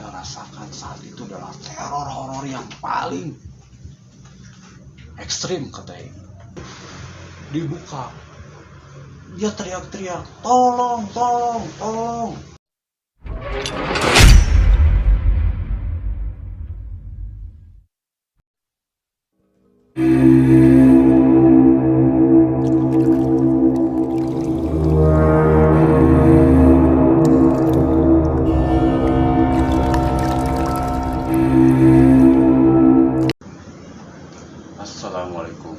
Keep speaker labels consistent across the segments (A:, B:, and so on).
A: merasakan saat itu adalah teror horor yang paling ekstrim, kata Egi. Dibuka, dia teriak-teriak, tolong, tolong, tolong. Assalamualaikum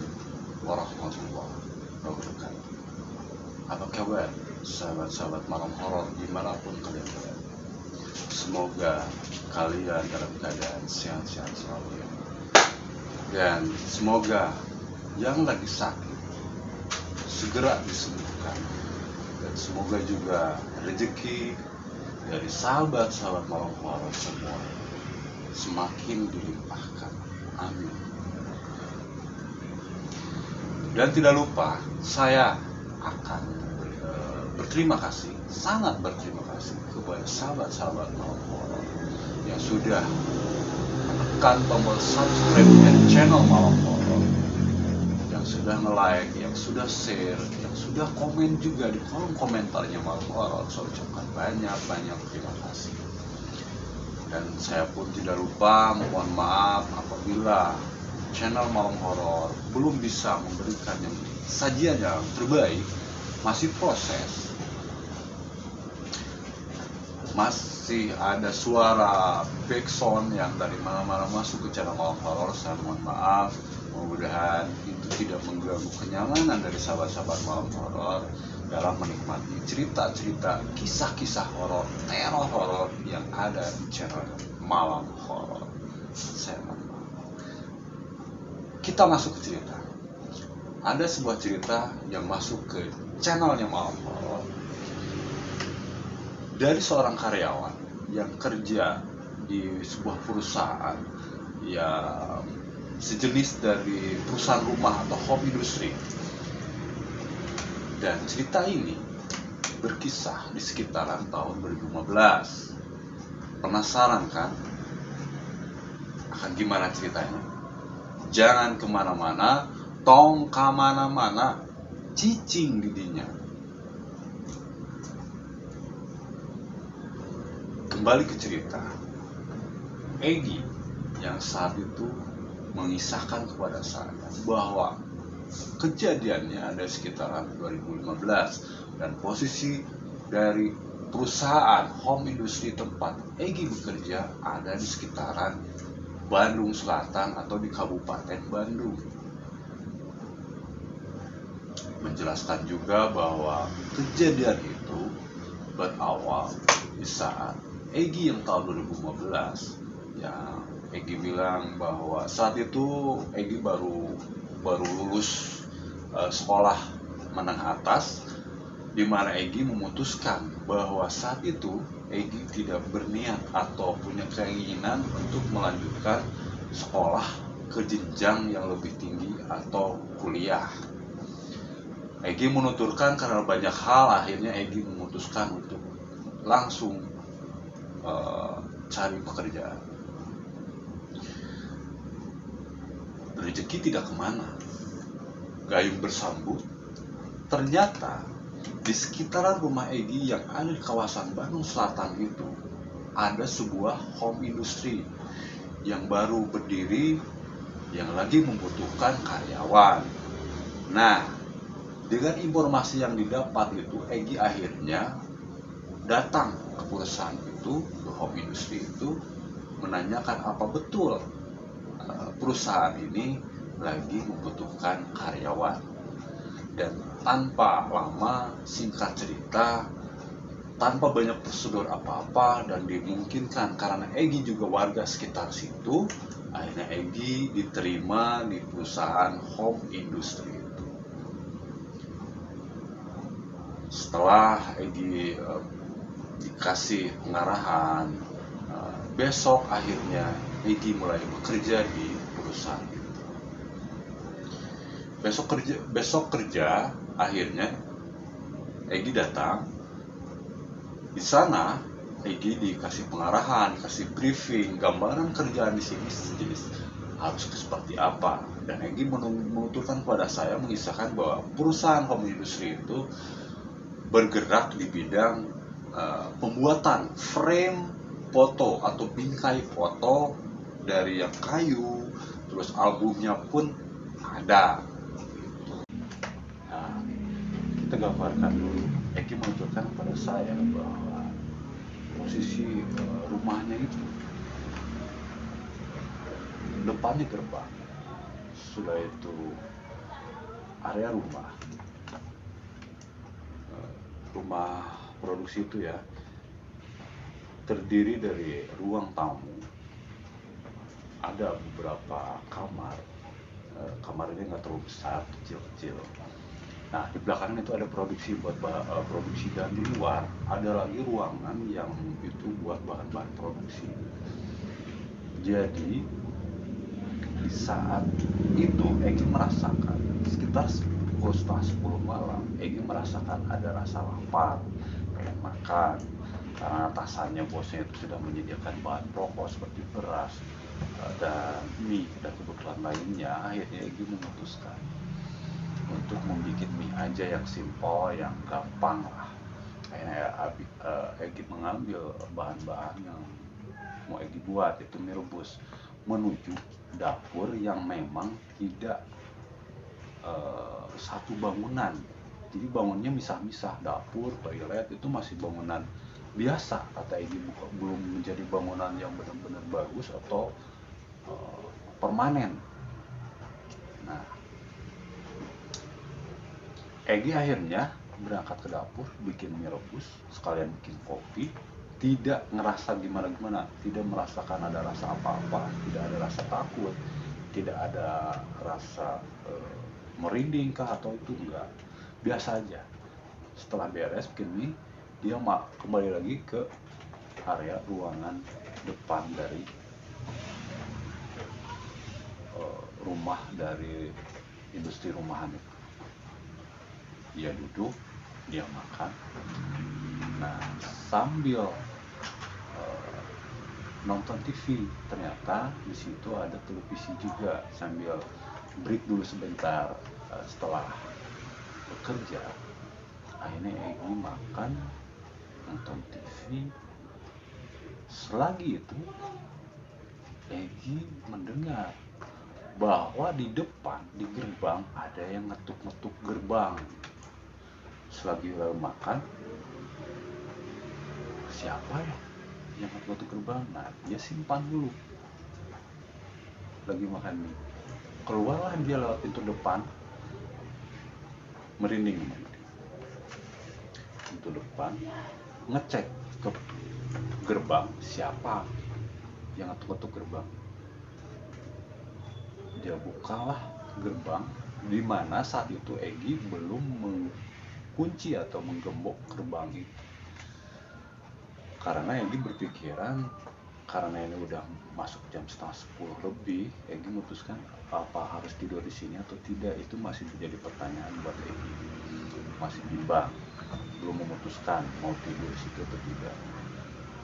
A: warahmatullahi wabarakatuh. Apa kabar sahabat-sahabat malam horor dimanapun kalian berada? Semoga kalian dalam keadaan sehat-sehat selalu ya. Dan semoga yang lagi sakit segera disembuhkan. Dan semoga juga rezeki dari sahabat-sahabat malam horor semua semakin dilimpahkan. Amin. Dan tidak lupa, saya akan berterima kasih, sangat berterima kasih kepada sahabat-sahabat malam horor yang sudah menekan tombol subscribe channel malam horor, yang sudah nge-like, yang sudah share, yang sudah komen juga di kolom komentarnya malam horor. Saya ucapkan banyak terima kasih. Dan saya pun tidak lupa mohon maaf apabila channel malam horor belum bisa memberikan yang sajian yang terbaik, masih proses, masih ada suara backsound yang dari mana-mana masuk ke channel malam horor. Saya mohon maaf, mudah-mudahan itu tidak mengganggu kenyamanan dari sahabat-sahabat malam horor dalam menikmati cerita-cerita, kisah-kisah horor, teror horor yang ada di channel malam horor. Saya mohon maaf. Kita masuk ke cerita. Ada sebuah cerita yang masuk ke channelnya malam horor dari seorang karyawan yang kerja di sebuah perusahaan yang sejenis dari perusahaan rumah atau home industry. Dan cerita ini berkisah di sekitaran tahun 2015. Penasaran kan akan gimana ceritanya? Jangan kemana-mana, tong kamana-mana, cicing didinya. Kembali ke cerita. Egi yang saat itu mengisahkan kepada saya bahwa kejadiannya ada sekitaran 2015 dan posisi dari perusahaan home industry tempat Egi bekerja ada di sekitaran Bandung Selatan atau di Kabupaten Bandung. Menjelaskan juga bahwa kejadian itu berawal di saat Egi yang tahun 2015, yang Egi bilang bahwa saat itu Egi baru lulus sekolah menengah atas, di mana Egi memutuskan bahwa saat itu Egi tidak berniat atau punya keinginan untuk melanjutkan sekolah ke jenjang yang lebih tinggi atau kuliah. Egi menuturkan karena banyak hal, akhirnya Egi memutuskan untuk langsung cari pekerjaan. Rezeki tidak kemana, gayung bersambut. Ternyata di sekitaran rumah Egi yang ada di kawasan Bandung Selatan itu ada sebuah home industry yang baru berdiri, yang lagi membutuhkan karyawan. Nah, dengan informasi yang didapat itu, Egi akhirnya datang ke perusahaan itu, ke home industry itu, menanyakan apa betul perusahaan ini lagi membutuhkan karyawan. Dan tanpa lama, singkat cerita, tanpa banyak prosedur apa-apa dan dimungkinkan karena Egi juga warga sekitar situ, akhirnya Egi diterima di perusahaan home industry itu. Setelah Egi dikasih pengarahan, besok akhirnya Egi mulai bekerja di perusahaan itu. Besok kerja akhirnya Egi datang. Di sana Egi dikasih pengarahan, kasih briefing, gambaran kerjaan di sini sejenis harus seperti apa. Dan Egi menuturkan kepada saya mengisahkan bahwa perusahaan home industry itu bergerak di bidang pembuatan frame foto atau bingkai foto dari yang kayu, terus albumnya pun ada. Nah, kita gambarkan dulu. Eki menunjukkan kepada saya bahwa posisi rumahnya itu depannya gerbang, sudah itu area rumah produksi itu ya terdiri dari ruang tamu, ada beberapa kamar. Kamar ini nggak terlalu besar, kecil-kecil. Nah, di belakang itu ada produksi buat produksi, dan di luar ada lagi ruangan yang itu buat bahan-bahan produksi. Jadi di saat itu Egi merasakan sekitar pukul setengah 10 malam, Egi merasakan ada rasa lapar, pengen makan, karena atasannya bosnya itu sudah menyediakan bahan pokok seperti beras dan mie dan kebutuhan lainnya. Akhirnya Egi memutuskan untuk membuat mie aja yang simpel, yang gampang lah. Akhirnya Egi mengambil bahan-bahan yang mau Egi buat, itu mie rebus, menuju dapur yang memang tidak satu bangunan. Jadi bangunnya misah-misah, dapur, toilet itu masih bangunan biasa, kata Egi, belum menjadi bangunan yang benar-benar bagus atau permanen. Nah, Egi akhirnya berangkat ke dapur, bikin mie rebus, sekalian bikin kopi, tidak ngerasa gimana-gimana, tidak merasakan ada rasa apa-apa, tidak ada rasa takut, tidak ada rasa merinding kah atau itu, enggak, biasa aja. Setelah beres bikin mie, dia kembali lagi ke area ruangan depan dari rumah dari industri rumahan itu. Dia duduk, dia makan. Nah, sambil nonton TV, ternyata di situ ada televisi juga, sambil break dulu sebentar setelah bekerja. Akhirnya Egi makan, nonton TV. Selagi itu Egi mendengar bahwa di depan, di gerbang, ada yang ngetuk-ngetuk gerbang. Selagi lalu makan, siapa ya yang ngetuk gerbang? Nah, dia simpan dulu, lagi makan mie. Keluarlah dia lewat pintu depan, merinding pintu depan, ngecek ke gerbang, siapa yang ngetuk gerbang. Dia bukalah gerbang, di mana saat itu Egi belum mengunci atau menggembok gerbang itu. Karena Egi berpikiran, karena ini udah masuk jam setengah 10 lebih, Egi memutuskan apa harus tidur di sini atau tidak. Itu masih menjadi pertanyaan buat Egi, masih bimbang, belum memutuskan mau tidur di situ atau tidak.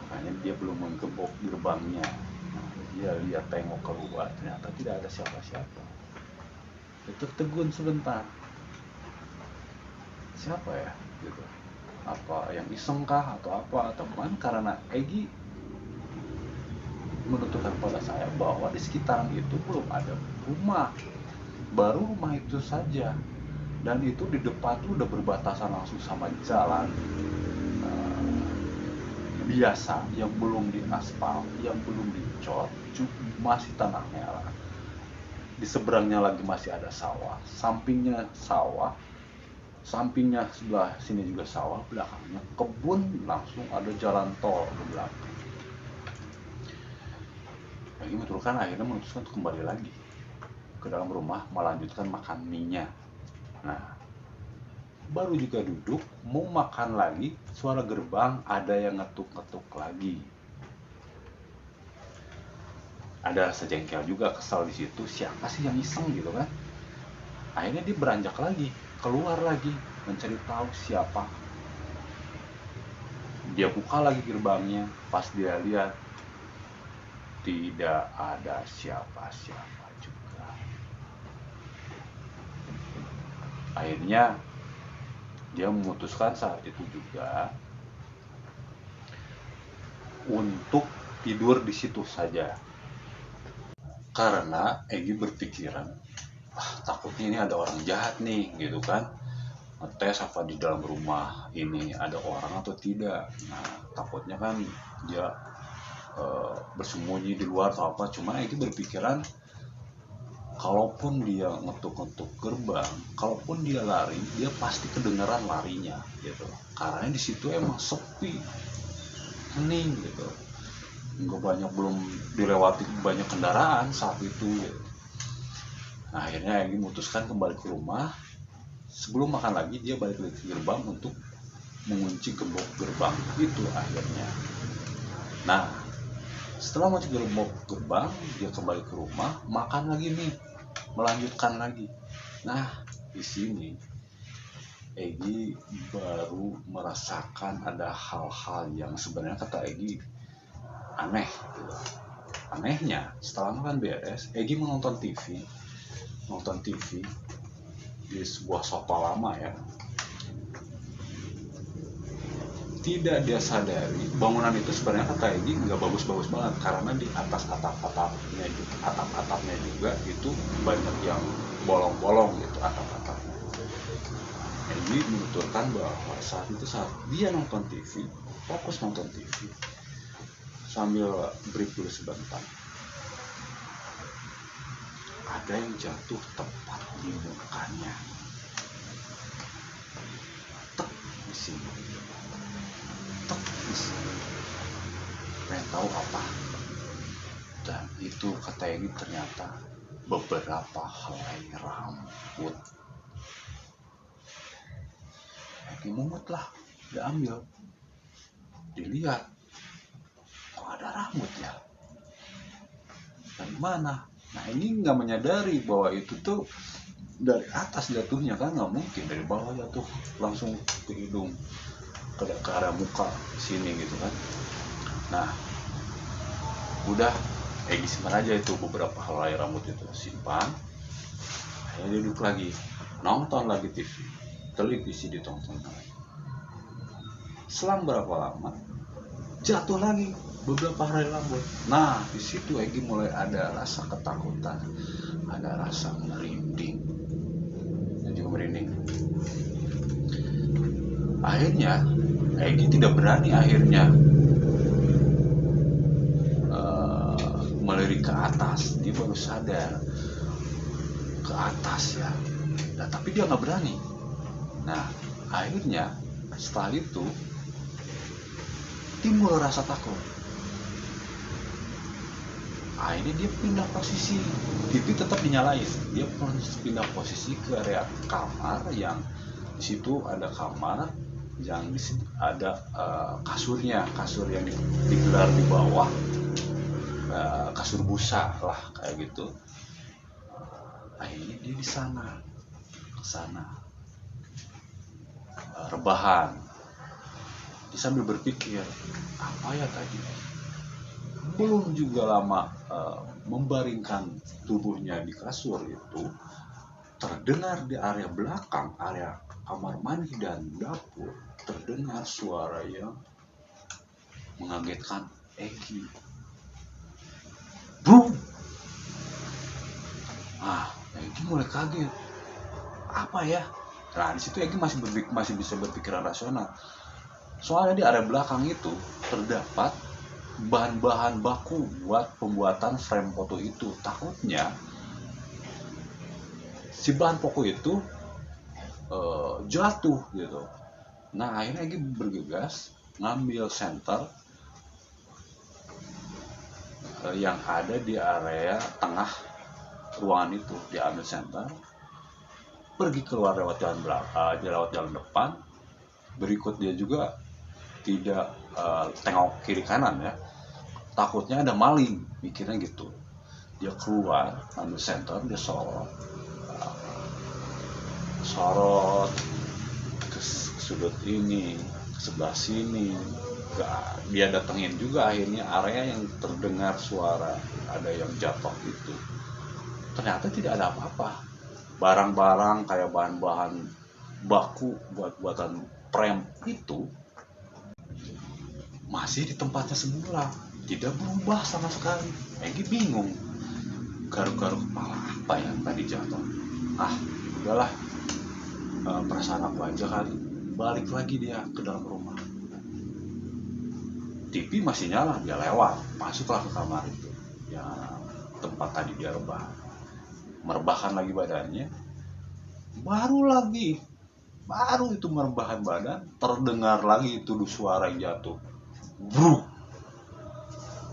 A: Makanya dia belum menggembok gerbangnya. Nah, dia lihat, tengok keluar, ternyata tidak ada siapa-siapa. Itu tertegun sebentar, siapa ya gitu, apa yang iseng kah atau apa, teman. Karena Egi menuturkan pada saya bahwa di sekitaran itu belum ada rumah, baru rumah itu saja, dan itu di depan tuh udah berbatasan langsung sama jalan biasa yang belum diaspal, yang belum dicor, masih tanah merah. Di seberangnya lagi masih ada sawah, sampingnya sawah, sampingnya sebelah sini juga sawah, belakangnya kebun, langsung ada jalan tol di belakang. Lagi memutuskan, akhirnya memutuskan untuk kembali lagi ke dalam rumah, melanjutkan makan mie-nya. Nah, baru juga duduk mau makan lagi, suara gerbang ada yang ngetuk-ngetuk lagi. Ada sejengkel juga, kesal di situ, siapa sih yang iseng gitu kan. Akhirnya dia beranjak lagi, keluar lagi, mencari tahu siapa. Dia buka lagi gerbangnya, pas dia lihat tidak ada siapa-siapa juga. Akhirnya dia memutuskan saat itu juga untuk tidur di situ saja. Karena Egi berpikiran, takutnya ini ada orang jahat nih, gitu kan. Ngetes apa di dalam rumah ini ada orang atau tidak. Nah, takutnya kan dia bersembunyi di luar atau apa. Cuma Egi berpikiran, kalaupun dia ngetuk-ngetuk gerbang, kalaupun dia lari, dia pasti kedengeran larinya, gitu. Karena di situ emang sepi, hening, gitu. Nggak banyak, belum dilewati banyak kendaraan saat itu, gitu. Nah, akhirnya Egi memutuskan kembali ke rumah. Sebelum makan lagi, dia balik lagi ke gerbang untuk mengunci gembok gerbang itu akhirnya. Nah, setelah mengunci gembok gerbang, dia kembali ke rumah, makan lagi nih, melanjutkan lagi. Nah, di sini Egi baru merasakan ada hal-hal yang sebenarnya kata Egi aneh, gitu. Anehnya, setelah makan beres, Egi menonton TV di sebuah sofa lama ya. Tidak dia sadari bangunan itu sebenarnya kata Egi nggak bagus-bagus banget, karena di atas atap-atapnya juga itu banyak yang bolong-bolong gitu atap-atapnya. Egi menuturkan bahwa saat dia nonton TV, fokus nonton TV sambil break dulu sebentar, ada yang jatuh tepat di mukanya. Tek di sini. Tek di sini. Pengen tahu apa? Dan itu kata Egi ternyata beberapa helai rambut. Egi mungut lah, dia ambil, dilihat, kok ada rambut ya? Dari mana? Nah, ini nggak menyadari bahwa itu tuh dari atas jatuhnya, kan nggak mungkin dari bawah jatuh langsung ke hidung, ke arah muka sini gitu kan. Nah, udah Egi simpan aja itu beberapa helai rambut itu, simpan. Akhirnya duduk lagi, nonton lagi TV, televisi ditonton lagi. Selang berapa lama jatuh lagi beberapa helai rambut. Nah, di situ Egi mulai ada rasa ketakutan, ada rasa merinding, dan juga merinding. Akhirnya Egi tidak berani melirik ke atas. Dia baru sadar ke atas ya. Nah, tapi dia nggak berani. Nah, akhirnya setelah itu timbul rasa takut. Akhirnya dia pindah posisi, TV tetap dinyalain. Dia pindah posisi ke area kamar yang di situ ada kamar yang ada kasurnya, kasur yang digelar di bawah, kasur busa lah kayak gitu. Akhirnya dia di sana, rebahan. Dia sambil berpikir, apa ya tadi? Belum juga lama membaringkan tubuhnya di kasur itu, terdengar di area belakang, area kamar mandi dan dapur, terdengar suara yang mengagetkan Egi. Brum! Egi mulai kaget. Apa ya? Nah, di situ Egi masih bisa berpikiran rasional. Soalnya di area belakang itu terdapat bahan-bahan baku buat pembuatan frame foto itu. Takutnya si bahan pokok itu jatuh gitu. Nah, akhirnya Egi bergegas ngambil senter yang ada di area tengah ruangan itu. Dia ambil senter, pergi keluar lewat jalan depan. Berikut dia juga tidak tengok kiri kanan ya, takutnya ada maling, mikirnya gitu. Dia keluar, ambil senter, dia sorot ke sudut ini, ke sebelah sini, dia datengin juga akhirnya area yang terdengar suara ada yang jatuh itu. Ternyata tidak ada apa-apa. Barang-barang kayak bahan-bahan baku buatan prem itu masih di tempatnya semula, tidak berubah sama sekali. Egi bingung, garuk-garuk kepala, apa ya tadi jatuh. Udahlah, perasaan aku aja kali. Balik lagi dia ke dalam rumah. TV masih nyala, dia lewat, masuklah ke kamar itu ya, tempat tadi dia rebahan. Merebahkan lagi badannya, baru itu merebahkan badan, terdengar lagi itu suara yang jatuh. Bruk.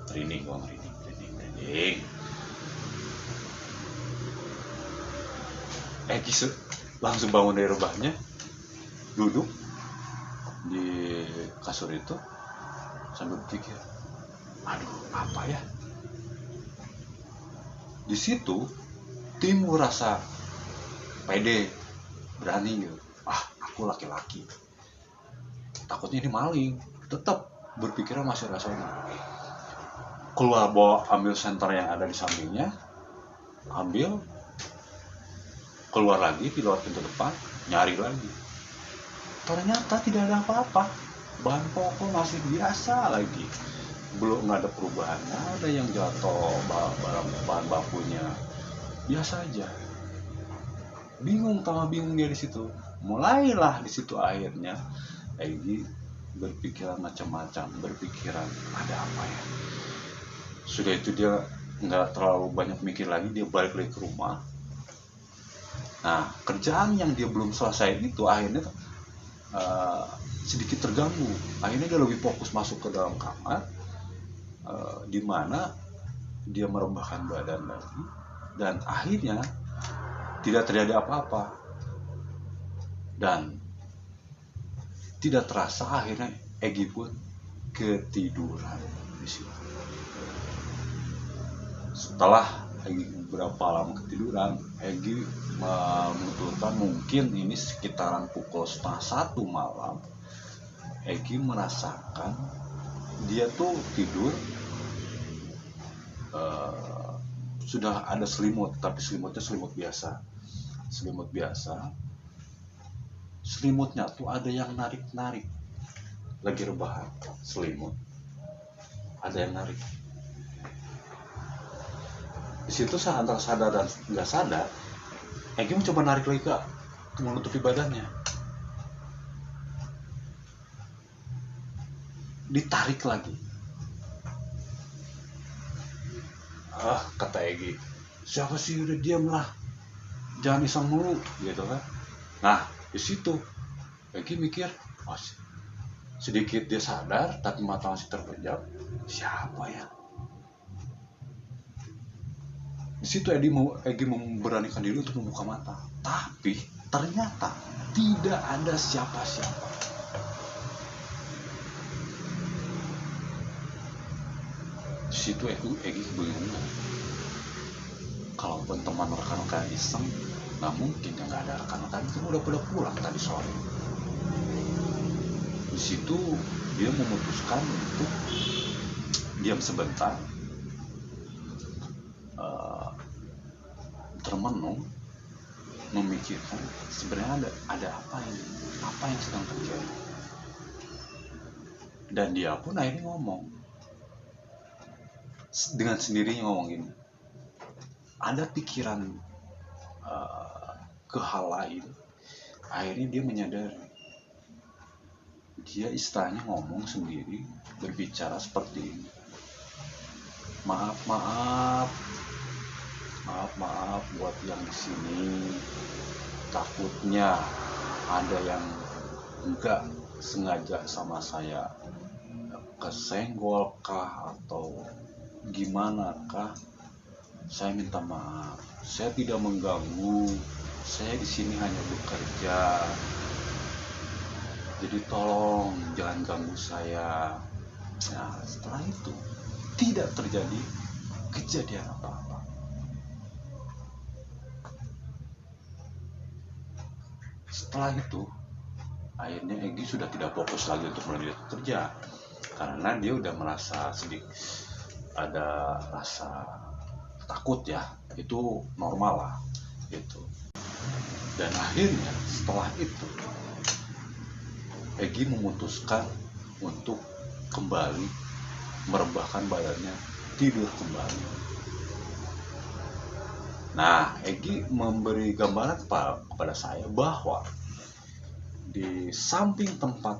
A: Merinding. Egi langsung bangun dari rebahnya, duduk di kasur itu sambil berpikir, aduh apa ya. Di situ timbul rasa pede, berani gitu. Aku laki-laki, takutnya ini maling. Tetap berpikirnya masih rasional. Keluar, ambil senter yang ada di sampingnya, ambil, keluar lagi di luar pintu depan, nyari lagi. Ternyata tidak ada apa-apa. Bahan pokok masih biasa lagi, belum ada perubahan. Ada yang jatuh, bahan bakunya biasa aja. Bingung dia di situ. Mulailah di situ akhirnya Egi berpikiran macam-macam, berpikiran ada apa ya. Sudah itu dia nggak terlalu banyak mikir lagi, dia balik lagi ke rumah. Nah, kerjaan yang dia belum selesai itu akhirnya sedikit terganggu. Akhirnya dia lebih fokus masuk ke dalam kamar, di mana dia merebahkan badan lagi, dan akhirnya tidak terjadi apa-apa. Dan tidak terasa akhirnya Egi pun ketiduran di situ. Setelah Egi beberapa lama ketiduran, Egi menuturkan mungkin ini sekitaran pukul 12:30 malam. Egi merasakan dia tuh tidur, sudah ada selimut, tapi selimutnya selimut biasa. Selimutnya tuh ada yang narik-narik. Lagi rebahan, selimut ada yang narik. Di situ saya antara sadar dan nggak sadar, Egi mencoba narik lagi ke menutupi badannya. Ditarik lagi. Kata Egi, siapa sih, udah diam lah, jangan iseng mulu gitu kan. Nah, di situ Egi mikir, sedikit dia sadar tapi mata masih terpejam, siapa ya. Di situ Egi memberanikan diri untuk membuka mata, tapi ternyata tidak ada siapa-siapa. Di situ Egi bingung. Kalaupun teman rekan-rekan iseng, nggak mungkin ya, nggak ada rekan-rekan itu udah pada pulang tadi sore. Di situ dia memutuskan untuk diam sebentar, termenung, memikirkan sebenarnya ada apa yang sedang terjadi. Dan dia pun akhirnya ngomong dengan sendirinya, ngomong gini, ada pikiran ke hal lain. Akhirnya dia menyadari, dia istilahnya ngomong sendiri, berbicara seperti ini, maaf buat yang di sini, takutnya ada yang enggak sengaja sama saya, kesenggol kah atau gimana kah. Saya minta maaf, saya tidak mengganggu, saya di sini hanya bekerja, jadi tolong jangan ganggu saya. Nah, setelah itu tidak terjadi kejadian apa-apa. Setelah itu akhirnya Egi sudah tidak fokus lagi untuk melanjutkan kerja. karena dia udah merasa sedikit ada rasa takut ya, itu normal lah gitu. Dan akhirnya setelah itu Egi memutuskan untuk kembali merebahkan badannya, tidur kembali. Nah, Egi memberi gambaran kepada saya bahwa di samping tempat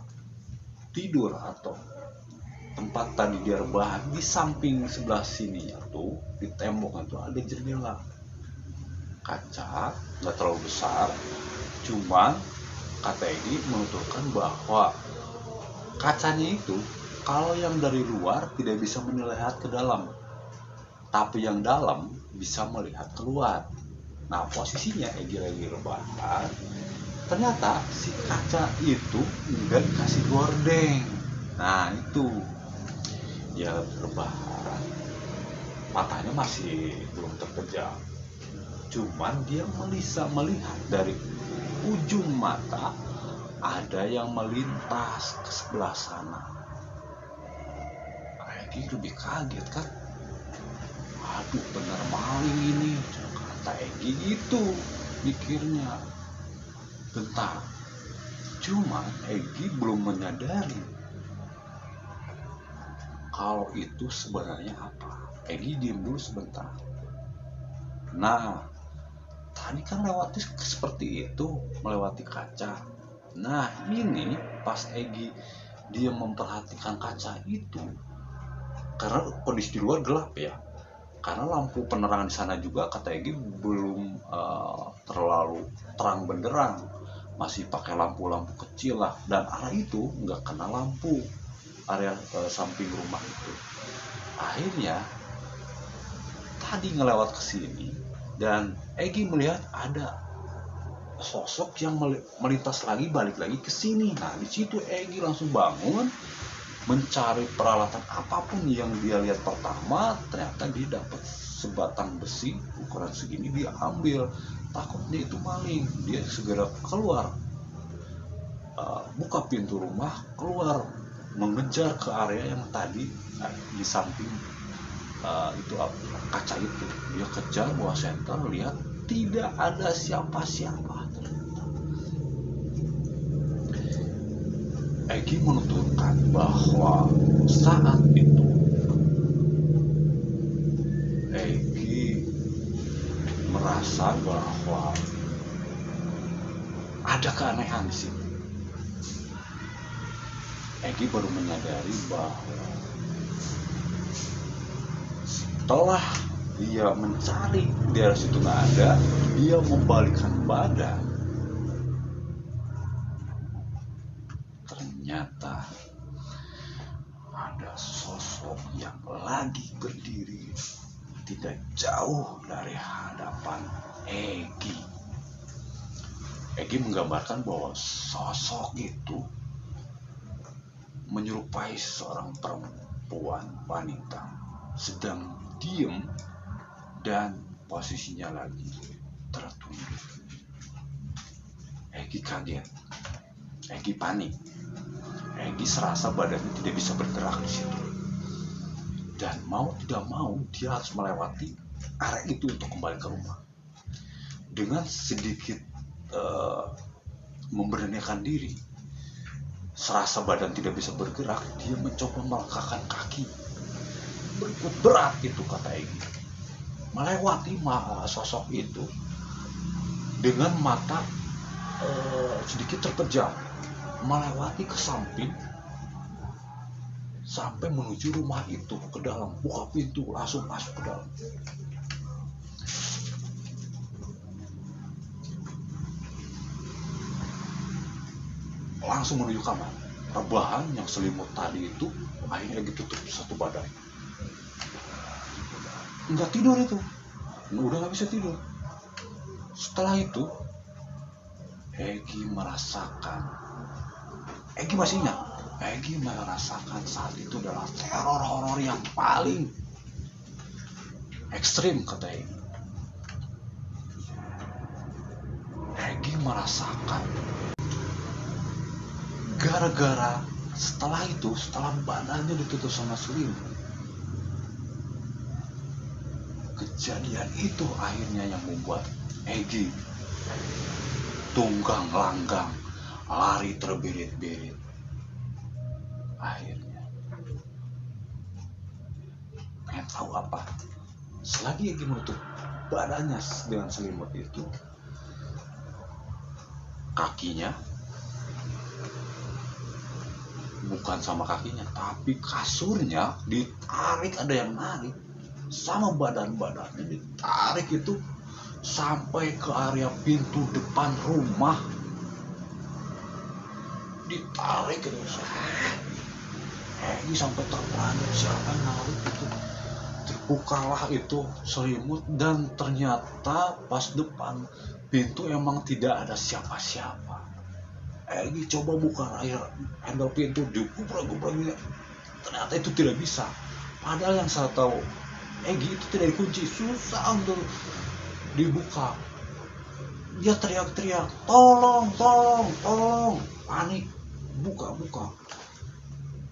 A: tidur atau tempat tadi dia rebahan, di samping sebelah sininya tuh di temboknya tuh ada jendela kaca, nggak terlalu besar, cuman kata Egi menuturkan bahwa kacanya itu kalau yang dari luar tidak bisa melihat ke dalam, tapi yang dalam bisa melihat keluar. Nah, posisinya Egi lagi rebahan, ternyata si kaca itu nggak dikasih gordeng. Nah, itu ya rebahan, matanya masih belum terpejam, cuman dia bisa melihat dari ujung mata ada yang melintas ke sebelah sana. Egi lebih kaget kan, aduh bener maling ini, kata Egi gitu mikirnya. Bentar, cuman Egi belum menyadari kalau itu sebenarnya apa. Egi diem dulu sebentar. Nah, tadi kan lewati seperti itu, melewati kaca. Nah, ini pas Egi dia memperhatikan kaca itu, karena kondisi di luar gelap ya, karena lampu penerangan di sana juga kata Egi belum terlalu terang benderang, masih pakai lampu-lampu kecil lah, dan arah itu nggak kena lampu area samping rumah itu. Akhirnya tadi ngelewat ke sini dan Egi melihat ada sosok yang melintas lagi, balik lagi ke sini. Nah, di situ Egi langsung bangun, mencari peralatan apapun yang dia lihat pertama. Ternyata dia dapat sebatang besi ukuran segini, dia ambil. Takutnya itu maling, dia segera keluar, buka pintu rumah, keluar mengejar ke area yang tadi di samping itu kaca itu. Dia kejar bawa senter, lihat tidak ada siapa-siapa. Egi menuturkan bahwa saat itu Egi merasa bahwa ada keanehan di sini. Egi baru menyadari bahwa setelah dia mencari di daerah situ nggak ada, dia membalikkan badan, ternyata ada sosok yang lagi berdiri tidak jauh dari hadapan Egi. Egi menggambarkan bahwa sosok itu menyerupai seorang perempuan wanita sedang diem dan posisinya lagi tertunduk. Egi kaget, Egi panik, Egi serasa badannya tidak bisa bergerak di situ. Dan mau tidak mau dia harus melewati area itu untuk kembali ke rumah. Dengan sedikit memberanikan diri, serasa badan tidak bisa bergerak, dia mencoba melangkahkan kaki. Berat itu kata Egi, melewati sosok itu dengan mata sedikit terpejam, melewati ke samping sampai menuju rumah itu ke dalam, buka pintu langsung masuk ke dalam. Langsung menuju kamar. Rebahan yang selimut tadi itu akhirnya ditutup satu badan. Nggak tidur itu, udah nggak bisa tidur. Setelah itu Egi merasakan, Egi masih ingat, Egi merasakan saat itu adalah teror horor yang paling ekstrim kata Egi. Egi merasakan gara-gara Setelah badannya ditutup sama selimut, kejadian itu akhirnya yang membuat Egy tunggang langgang, lari terbirit-birit. Akhirnya, pengen tahu apa? Selagi Egy menutup badannya dengan selimut itu, kakinya, bukan sama kakinya, tapi kasurnya ditarik, ada yang narik, sama badannya ditarik itu sampai ke area pintu depan rumah, ditarik gitu. Ini sampai terperanjat, siapa yang narik itu. Terbukalah itu selimut dan ternyata pas depan pintu emang tidak ada siapa-siapa. Egy coba buka handle pintu, digubrak-gubraknya, ternyata itu tidak bisa. Padahal yang saya tahu, Egy itu tidak dikunci, susah untuk dibuka. Dia teriak-teriak, tolong, panik, buka.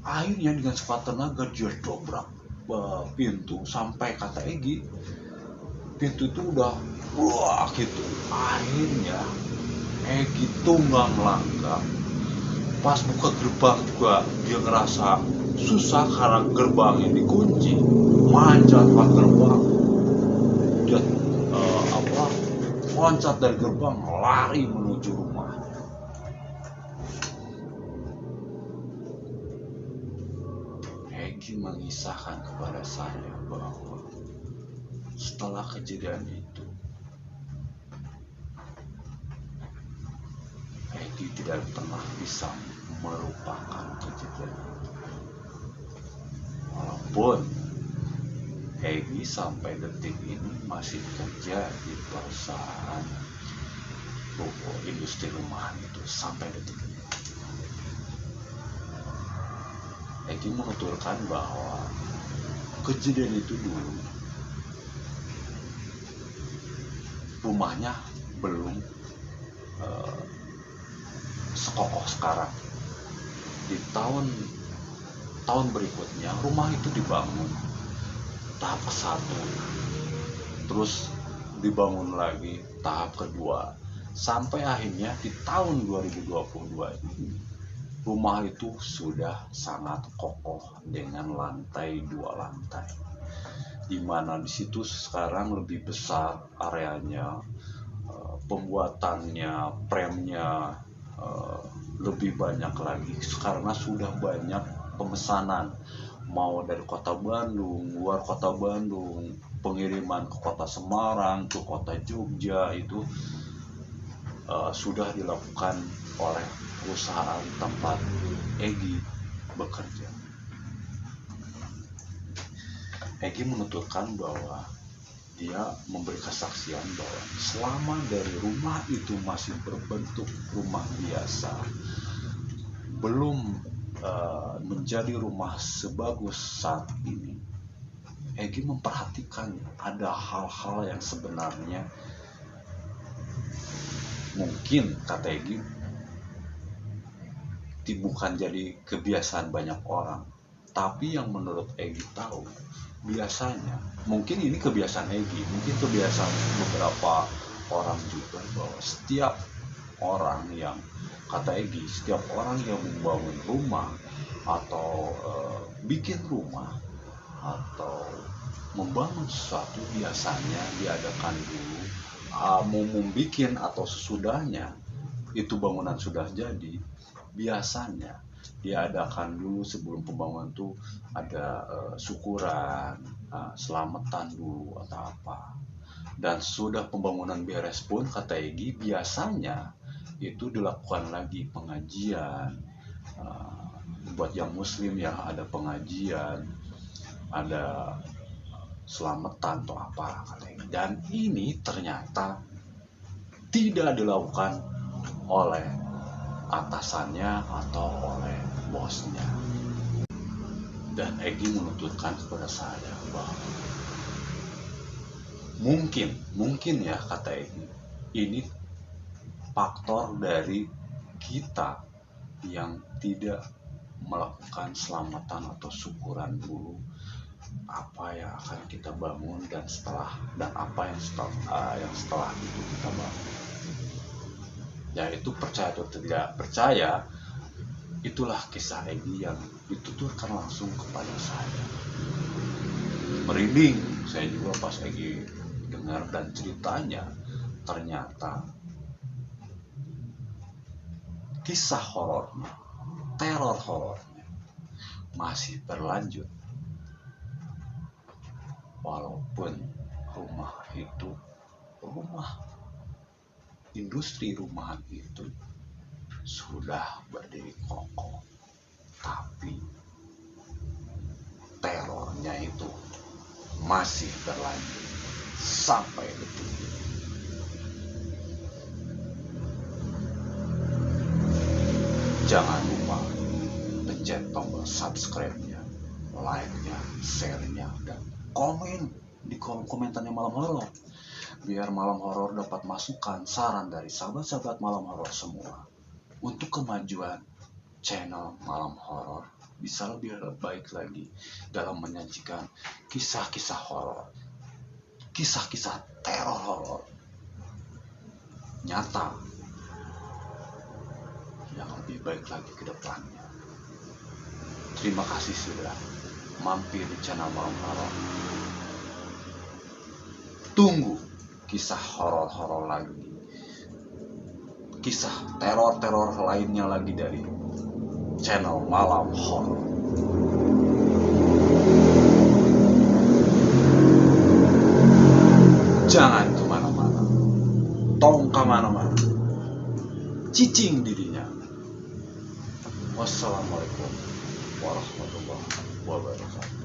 A: Akhirnya dengan sekuat tenaga dia dobrak pintu, sampai kata Egy, pintu itu udah wah gitu. Akhirnya Egy tunggang langgang. Pas buka gerbang juga dia ngerasa susah karena gerbangnya dikunci. Manjat ke gerbang, dia loncat dari gerbang, lari menuju rumah. Egy mengisahkan kepada saya bahwa setelah kejadian itu, Egy tidak pernah bisa melupakan kejadian itu. Walaupun Egy sampai detik ini masih kerja di perusahaan industri rumahan itu sampai detik ini. Egy menuturkan bahwa kejadian itu dulu rumahnya belum sekokoh sekarang. Di tahun berikutnya rumah itu dibangun tahap ke-1, terus dibangun lagi tahap kedua, sampai akhirnya di tahun 2022 ini rumah itu sudah sangat kokoh dengan 2 lantai, di mana di situ sekarang lebih besar areanya, pembuatannya, premnya lebih banyak lagi karena sudah banyak pemesanan, mau dari kota Bandung, luar kota Bandung, pengiriman ke kota Semarang, ke kota Jogja itu sudah dilakukan oleh perusahaan tempat Egy bekerja. Egy menuturkan bahwa dia memberi kesaksian bahwa selama dari rumah itu masih berbentuk rumah biasa, belum menjadi rumah sebagus saat ini, Egy memperhatikan ada hal-hal yang sebenarnya mungkin, kata Egy, bukan jadi kebiasaan banyak orang, tapi yang menurut Egy tahu, biasanya mungkin ini kebiasaan Egy, mungkin kebiasaan beberapa orang juga, bahwa setiap orang yang, kata Egy, setiap orang yang membangun rumah atau bikin rumah atau membangun sesuatu biasanya diadakan dulu, mau bikin atau sesudahnya itu bangunan sudah jadi, biasanya diadakan dulu sebelum pembangunan itu ada syukuran, selamatan dulu atau apa. Dan sudah pembangunan beres pun, kata Egy, biasanya itu dilakukan lagi pengajian, buat yang muslim ya, ada pengajian, ada selamatan atau apa, kata Egy. Dan ini ternyata tidak dilakukan oleh atasannya atau oleh bosnya. Dan Egy menuturkan kepada saya bahwa mungkin ya, kata Egy, ini faktor dari kita yang tidak melakukan selamatan atau syukuran dulu apa yang akan kita bangun dan apa yang setelah itu kita bangun. Ya itu percaya atau tidak percaya, itulah kisah Egy yang dituturkan langsung kepada saya. Merinding saya juga pas Egy dengar dan ceritanya. Ternyata kisah horornya, teror horornya masih berlanjut. Walaupun industri rumahan itu sudah berdiri kokoh, tapi terornya itu masih berlanjut sampai detik ini. Jangan lupa pencet tombol subscribe-nya, like-nya, share-nya, dan komen di kolom komentarnya Malam Horor, biar Malam Horor dapat masukan saran dari sahabat-sahabat Malam Horor semua untuk kemajuan channel Malam Horor bisa lebih baik lagi dalam menyajikan kisah-kisah horor, kisah-kisah teror horor nyata yang lebih baik lagi ke depannya. Terima kasih sudah mampir di channel Malam Horor. Tunggu kisah horor-horor lagi, kisah teror-teror lainnya lagi dari channel Malam Horor. Jangan kemana-mana, tong kemana-mana, cicing dirinya. Wassalamualaikum warahmatullahi wabarakatuh.